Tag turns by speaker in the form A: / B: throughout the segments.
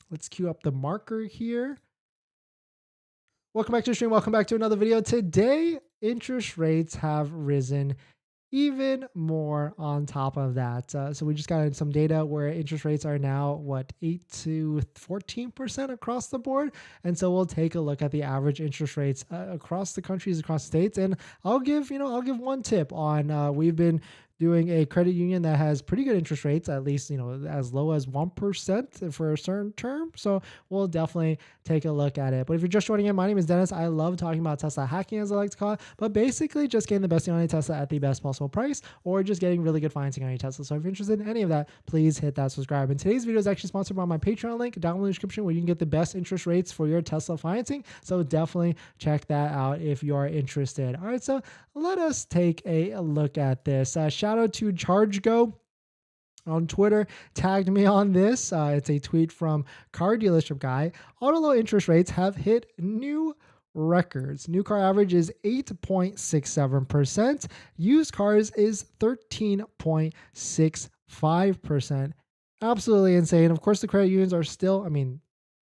A: Let's queue up the marker here. Welcome back to the stream. Welcome back to another video. Today, interest rates have risen even more on top of that. So we just got some data where interest rates are now, what, 8 to 14% across the board. And so we'll take a look at the average interest rates across the countries, across states. And I'll give one tip on, we've been doing a credit union that has pretty good interest rates, at least, as low as 1% for a certain term. So we'll definitely take a look at it. But if you're just joining in, my name is Dennis. I love talking about Tesla hacking, as I like to call it, but basically just getting the best deal on a Tesla at the best possible price, or just getting really good financing on your Tesla. So if you're interested in any of that, please hit that subscribe. And today's video is actually sponsored by my Patreon link down in the description, where you can get the best interest rates for your Tesla financing. So definitely check that out if you're interested. All right, so let us take a look at this. Shout out to ChargeGo on Twitter, tagged me on this. It's a tweet from Car Dealership Guy. Auto loan interest rates have hit new records. New car average is 8.67%. Used cars is 13.65%. Absolutely insane. Of course, the credit unions are still,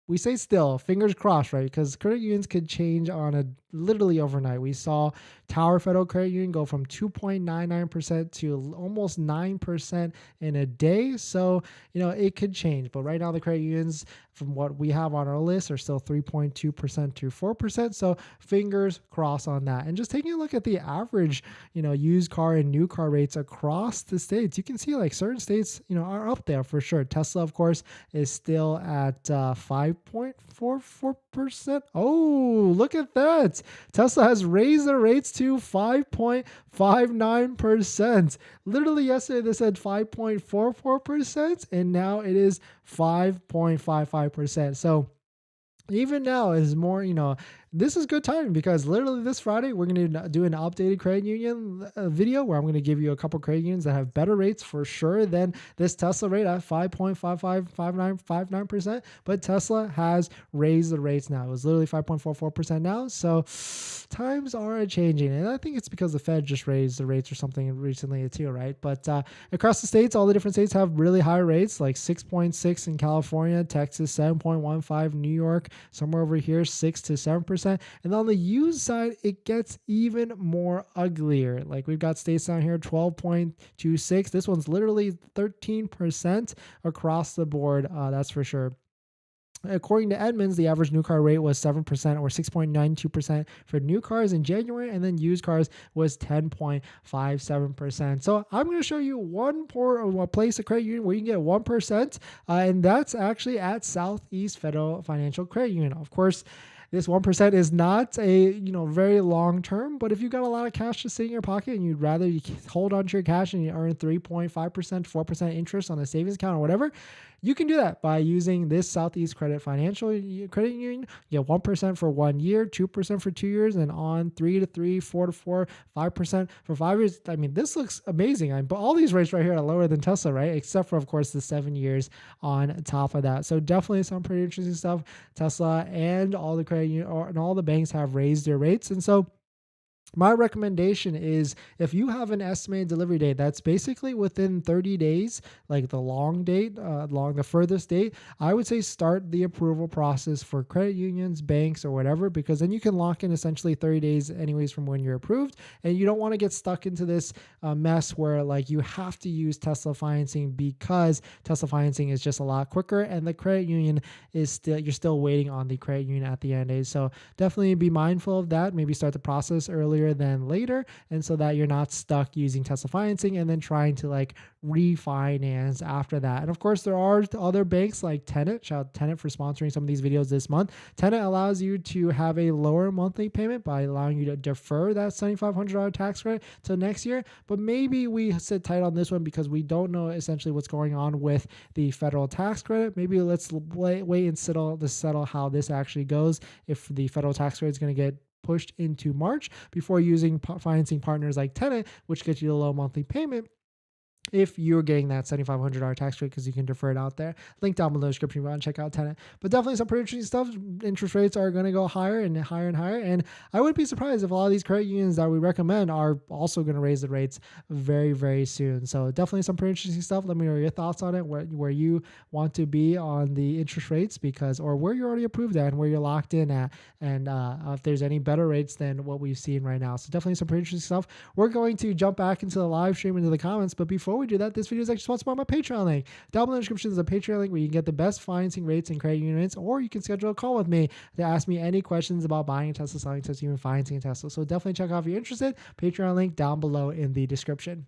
A: we say still, fingers crossed, right? Because credit unions could change on a literally overnight. We saw Tower Federal Credit Union go from 2.99% to almost 9% in a day. So, it could change. But right now, the credit unions, from what we have on our list, are still 3.2% to 4%. So fingers crossed on that. And just taking a look at the average, used car and new car rates across the states, you can see like certain states, are up there for sure. Tesla, of course, is still at 5.44%. Oh, look at that. Tesla has raised their rates to 5.59%. Literally yesterday they said 5.44%, and now it is 5.55%. So even now is more, this is good timing, because literally this Friday we're going to do an updated credit union video where I'm going to give you a couple credit unions that have better rates for sure than this Tesla rate at 5.5559%. But Tesla has raised the rates now. It was literally 5.44% now. So times are changing, and I think it's because the Fed just raised the rates or something recently too, right? But across the states, all the different states have really high rates, like 6.6 in California, Texas 7.15, New York somewhere over here 6 to 7%. And on the used side, it gets even more uglier. Like we've got states down here 12.26. This one's literally 13% across the board. That's for sure. According to Edmunds, the average new car rate was 7% or 6.92% for new cars in January, and then used cars was 10.57%. So I'm going to show you one place, a credit union where you can get 1%, and that's actually at Southeast Federal Financial Credit Union. Of course, this 1% is not a very long term, but if you've got a lot of cash just sitting in your pocket and you'd rather hold on to your cash and you earn 3.5%, 4% interest on a savings account or whatever, you can do that by using this Southeast Credit Financial Credit Union. You get 1% for 1 year, 2% for 2 years, and on 3 to 3, 4 to 4, 5% for 5 years. This looks amazing. But all these rates right here are lower than Tesla, right? Except for, of course, the 7 years on top of that. So definitely some pretty interesting stuff. Tesla and all the credit union and all the banks have raised their rates, and so my recommendation is, if you have an estimated delivery date that's basically within 30 days, like the long date, the furthest date, I would say start the approval process for credit unions, banks, or whatever, because then you can lock in essentially 30 days anyways from when you're approved. And you don't want to get stuck into this mess where like you have to use Tesla financing, because Tesla financing is just a lot quicker, and the credit union is you're still waiting on the credit union at the end of the day. So definitely be mindful of that. Maybe start the process earlier than later, and so that you're not stuck using Tesla financing and then trying to like refinance after that. And of course, there are other banks like Tenet. Shout out Tenet for sponsoring some of these videos this month. Tenet allows you to have a lower monthly payment by allowing you to defer that $7,500 tax credit till next year. But maybe we sit tight on this one because we don't know essentially what's going on with the federal tax credit. Maybe let's wait and settle how this actually goes, if the federal tax credit is going to get pushed into March, before using financing partners like Tenet, which gets you a low monthly payment. if you're getting that $7,500 tax rate, because you can defer it out there. Link down below in the description if you want to check out Tenet. But definitely some pretty interesting stuff. Interest rates are going to go higher and higher and higher. And I would be surprised if a lot of these credit unions that we recommend are also going to raise the rates very, very soon. So definitely some pretty interesting stuff. Let me know your thoughts on it, where you want to be on the interest rates, because, or where you're already approved at and where you're locked in at. And if there's any better rates than what we've seen right now. So definitely some pretty interesting stuff. We're going to jump back into the live stream, into the comments. But before we do that, this video is actually sponsored by my Patreon link. Down below in the description is a Patreon link where you can get the best financing rates and credit unions, or you can schedule a call with me to ask me any questions about buying a Tesla, selling a Tesla, even financing a Tesla. So definitely check out if you're interested. Patreon link down below in the description.